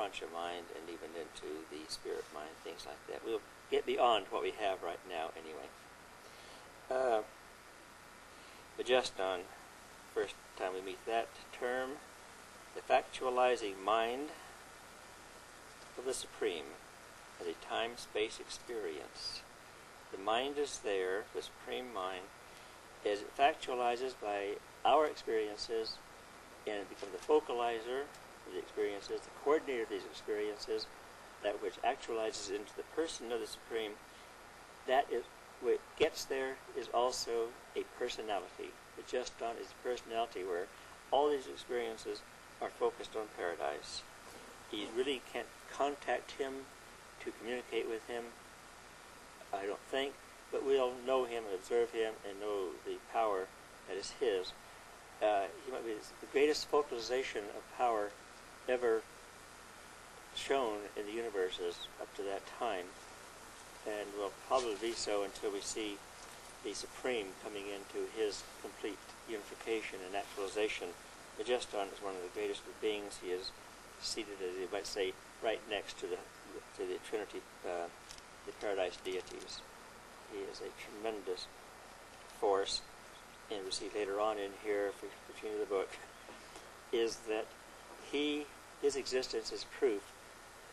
Urantia mind and even into the spirit mind, things like that. We'll get beyond what we have right now anyway. But just on first time we meet that term, the factualizing mind of the Supreme as a time-space experience. The mind is there, the Supreme Mind, as it factualizes by our experiences, and it becomes the focalizer of the experiences, the coordinator of these experiences, that which actualizes into the person of the Supreme. That is what gets there is also a personality. The Just Done is a personality where all these experiences are focused on paradise. You really can't contact him to communicate with him, I don't think, but we'll know him and observe him and know the power that is his. He might be the greatest focalization of power ever shown in the universes up to that time, and will probably be so until we see the Supreme coming into his complete unification and actualization. The Just Done is one of the greatest of beings. He is seated, as you might say, right next to the Trinity, the Paradise deities. He is a tremendous force, and we see later on in here, if we continue the book, is that his existence is proof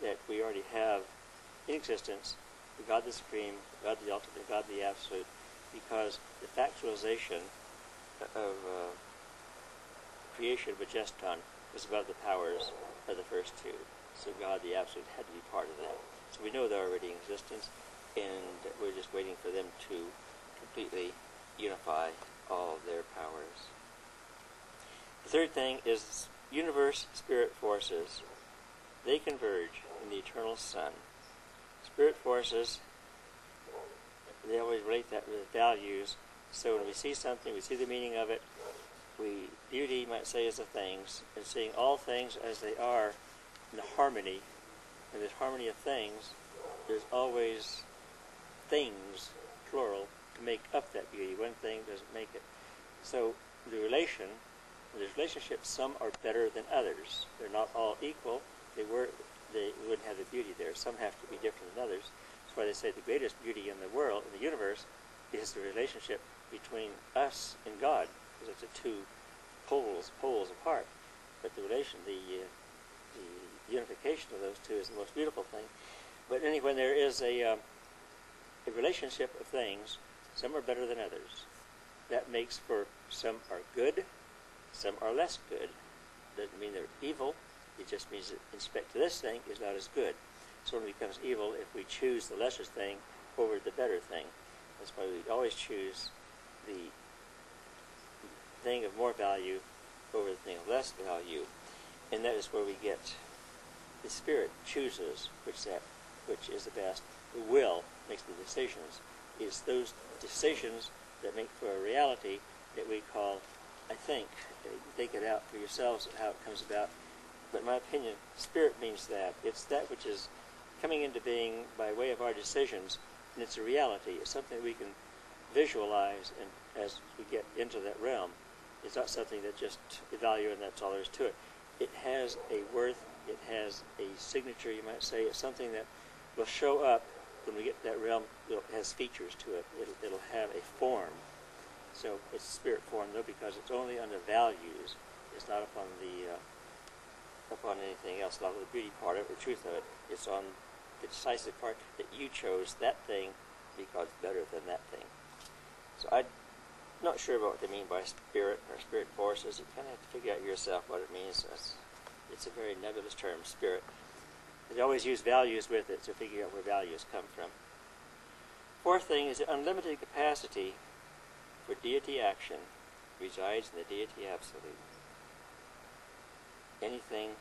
that we already have in existence the God the Supreme, God the Ultimate, God the Absolute, because the factualization of creation of a Just Done was above the powers of the first two. So God the Absolute had to be part of that. So we know they're already in existence, and we're just waiting for them to completely unify all of their powers. The third thing is universe spirit forces. They converge in the eternal Sun. Spirit forces, they always relate that with values. So when we see something, we see the meaning of it. Beauty, you might say, is the things, and seeing all things as they are in the harmony. In this harmony of things, there's always things, plural, to make up that beauty. One thing doesn't make it. So there's relationships, some are better than others. They're not all equal. They wouldn't have the beauty there. Some have to be different than others. That's why they say the greatest beauty in the world, in the universe, is the relationship between us and God, because it's the two poles apart. But the unification of those two is the most beautiful thing. But anyway, when there is a relationship of things, some are better than others. That makes for some are good, some are less good. Doesn't mean they're evil. It just means that in respect to this thing is not as good. So it becomes evil if we choose the lesser thing over the better thing. That's why we always choose the thing of more value over the thing of less value. And that is where we get the spirit chooses which is the best. The will makes the decisions. It's those decisions that make for a reality that we call, I think. Take it out for yourselves how it comes about. But in my opinion, spirit means that. It's that which is coming into being by way of our decisions, and it's a reality. It's something we can visualize, and as we get into that realm, it's not something that just evaluate and that's all there is to it. It has a worth, it has a signature, you might say. It's something that will show up when we get to that realm. It has features to it. It'll have a form. So it's spirit form, though, because it's only on the values. It's not upon anything else. Not on the beauty part of it, the truth of it. It's on the decisive part that you chose that thing because it's better than that thing. So I'm not sure about what they mean by spirit or spirit forces. You kind of have to figure out yourself what it means. It's a very nebulous term, spirit. They always use values with it to figure out where values come from. Fourth thing is the unlimited capacity for deity action resides in the deity absolute. Anything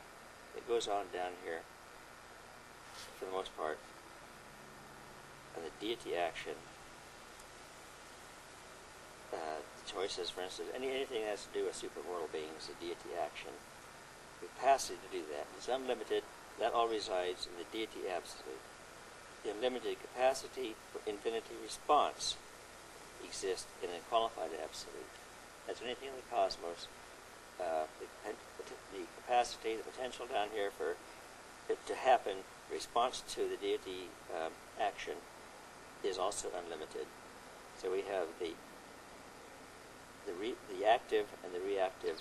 that goes on down here, for the most part, and the deity action, the choices, for instance, anything that has to do with supermortal beings, the deity action, the capacity to do that is unlimited. That all resides in the deity absolute. The unlimited capacity for infinity response exists in a qualified absolute. That's anything in the cosmos. The capacity, the potential down here for it to happen, response to the deity action is also unlimited. So we have the active and the reactive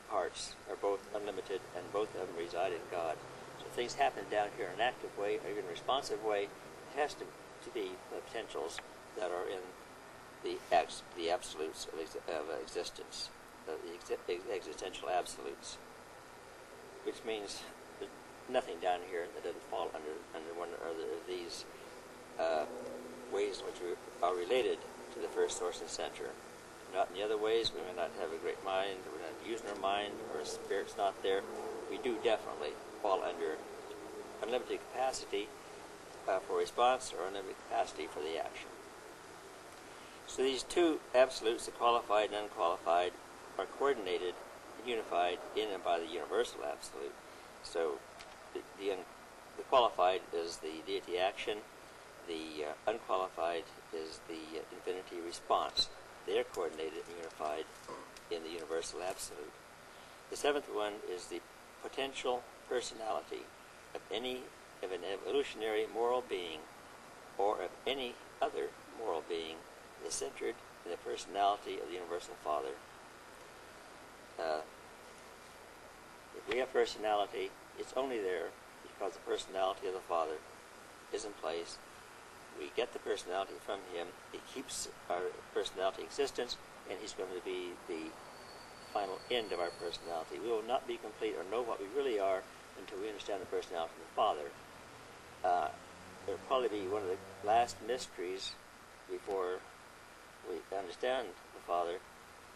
parts are both unlimited, and both of them reside in God. So if things happen down here in an active way or even a responsive way, it has to be the potentials that are in the absolutes of existence, the existential absolutes, which means there's nothing down here that doesn't fall under one or other of these ways in which we are related to the first source and center. Not in the other ways. We may not have a great mind, or we're not using our mind, or our spirit's not there. We do definitely fall under unlimited capacity for response, or unlimited capacity for the action. So these two absolutes, the qualified and unqualified, are coordinated and unified in and by the universal absolute. So the qualified is the deity action, the unqualified is the infinity response. They are coordinated and unified in the universal absolute. The seventh one is the potential personality of an evolutionary moral being, or of any other moral being, is centered in the personality of the Universal Father. If we have personality, it's only there because the personality of the Father is in place. We get the personality from Him. He keeps our personality existence, and He's going to be the final end of our personality. We will not be complete or know what we really are until we understand the personality of the Father. It will probably be one of the last mysteries before we understand the Father,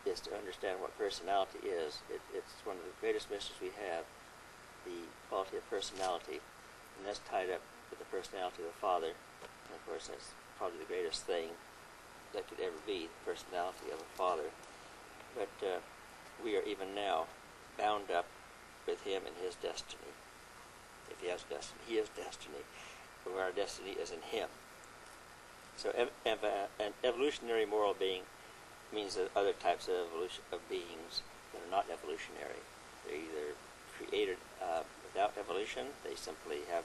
is to understand what personality is. It's one of the greatest mysteries we have, the quality of personality, and that's tied up with the personality of the Father. And of course, that's probably the greatest thing that could ever be, the personality of the Father. But we are even now bound up with Him and His destiny. If He has destiny, He is destiny. But our destiny is in Him. So an evolutionary moral being means that other types of beings that are not evolutionary. They're either created without evolution. They simply have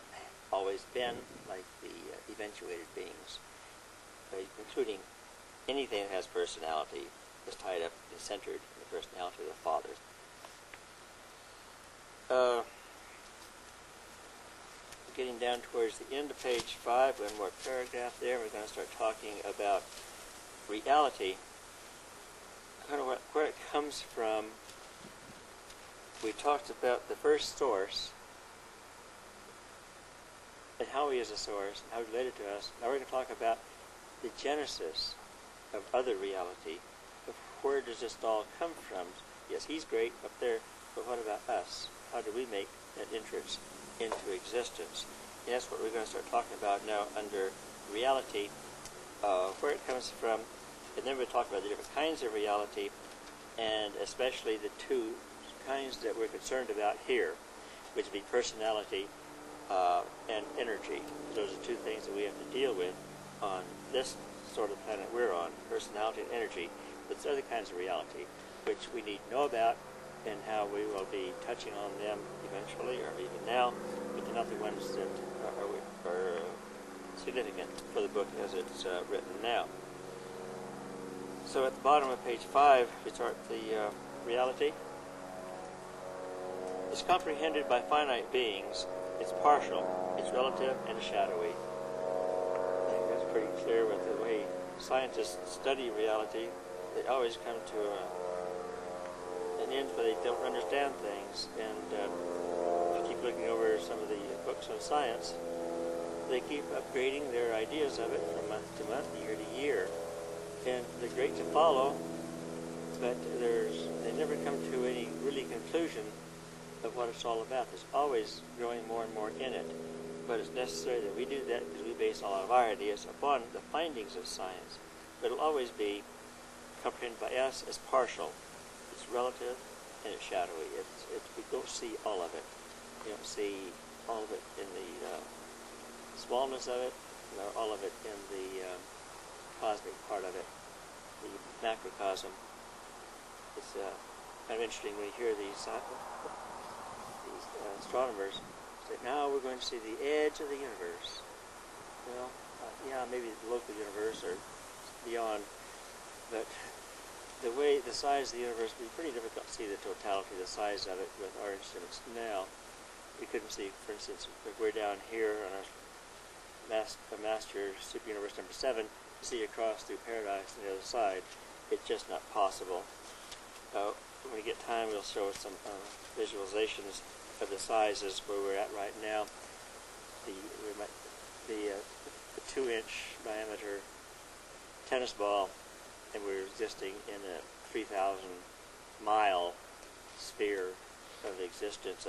always been like the eventuated beings, including anything that has personality is tied up and centered in the personality of the Father. Getting down towards the end of page 5, one more paragraph there, we're going to start talking about reality, kind of where it comes from. We talked about the first source and how He is a source and how He's related to us. Now we're going to talk about the genesis of other reality, of where does this all come from. Yes, He's great up there, but what about us? How do we make that entrance into existence? And that's what we're going to start talking about now under reality, where it comes from, and then we'll talk about the different kinds of reality, and especially the two kinds that we're concerned about here, which would be personality and energy. Those are two things that we have to deal with on this sort of planet we're on, personality and energy. But there's other kinds of reality which we need to know about, and how we will be touching on them eventually, or even now, but they're not the ones that are significant for the book as it's written now. So at the bottom of page 5, we start the reality. It's comprehended by finite beings. It's partial, it's relative, and shadowy. I think that's pretty clear with the way scientists study reality. They always come to an end where they don't understand things, and if you keep looking over some of the books on science, they keep upgrading their ideas of it from month to month, year to year, and they're great to follow, but they never come to any really conclusion of what it's all about. There's always growing more and more in it, but it's necessary that we do that because we base all of our ideas upon the findings of science. But it'll always be comprehended by us as partial. It's relative and it's shadowy. We don't see all of it. You don't see all of it in the smallness of it, nor all of it in the cosmic part of it, the macrocosm. It's kind of interesting when you hear these astronomers say, now we're going to see the edge of the universe. Well, yeah, maybe the local universe or beyond, but the size of the universe would be pretty difficult to see the totality, the size of it with our instruments now. We couldn't see, for instance, if we're down here on our master superuniverse number 7, to see across through paradise on the other side. It's just not possible. When we get time, we'll show some visualizations of the sizes where we're at right now. The 2-inch diameter tennis ball, and we're existing in a 3,000-mile sphere of existence,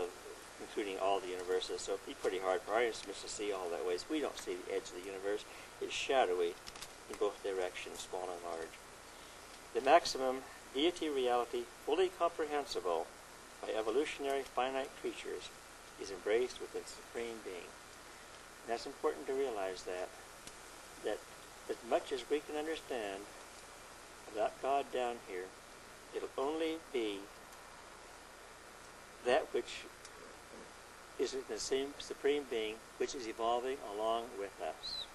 including all the universes. So it'd be pretty hard for our instruments to see all that ways. We don't see the edge of the universe. It's shadowy in both directions, small and large. The maximum deity reality, fully comprehensible by evolutionary finite creatures, is embraced within Supreme Being. And that's important to realize that as much as we can understand about God down here, it'll only be that which is in the same Supreme Being which is evolving along with us.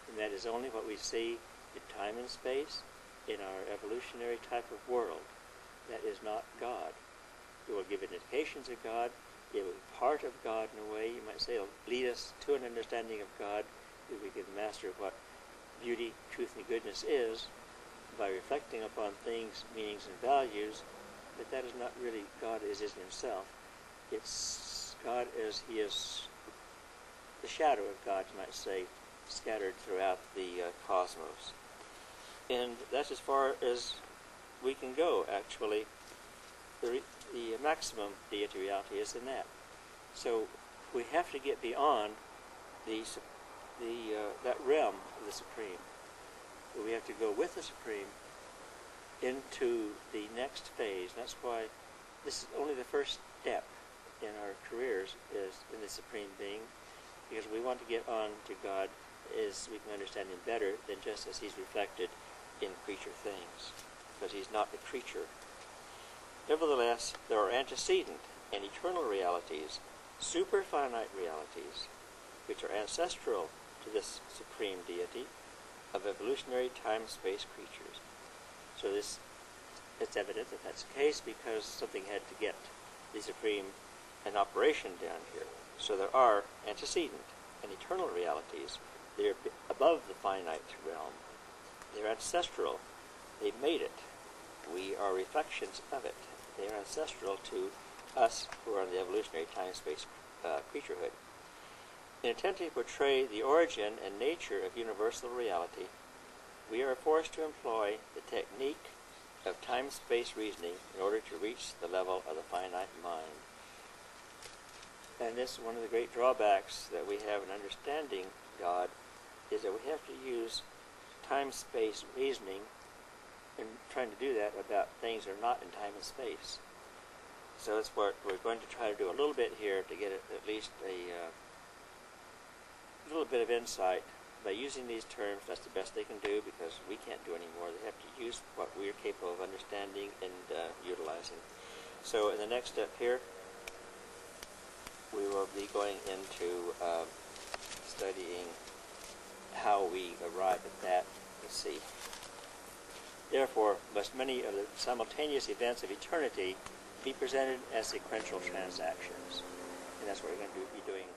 And that is only what we see in time and space, in our evolutionary type of world. That is not God. It will give indications of God. It will be part of God in a way. You might say it will lead us to an understanding of God if we can master what beauty, truth, and goodness is by reflecting upon things, meanings, and values. But that is not really God as is himself. It's God as he is, the shadow of God, you might say, scattered throughout the cosmos. And that's as far as we can go, actually. The maximum deity reality is in that. So we have to get beyond that realm of the Supreme. We have to go with the Supreme into the next phase. That's why this is only the first step in our careers, is in the Supreme Being, because we want to get on to God as we can understand him better than just as he's reflected in creature things, because he's not a creature. Nevertheless, there are antecedent and eternal realities, super-finite realities, which are ancestral to this Supreme Deity of evolutionary time-space creatures. So it's evident that that's the case because something had to get the Supreme in operation down here. So there are antecedent and eternal realities. They're above the finite realm. They're ancestral. They've made it. We are reflections of it. They are ancestral to us who are in the evolutionary time-space creaturehood. In attempting to portray the origin and nature of universal reality, we are forced to employ the technique of time-space reasoning in order to reach the level of the finite mind. And this is one of the great drawbacks that we have in understanding God, is that we have to use time-space reasoning in trying to do that about things that are not in time and space. So that's what we're going to try to do a little bit here to get at least a little bit of insight. By using these terms, that's the best they can do, because we can't do any more. They have to use what we're capable of understanding and utilizing. So in the next step here, we will be going into studying how we arrive at that. Let's see. Therefore, must many of the simultaneous events of eternity be presented as sequential transactions. And that's what we're going to be doing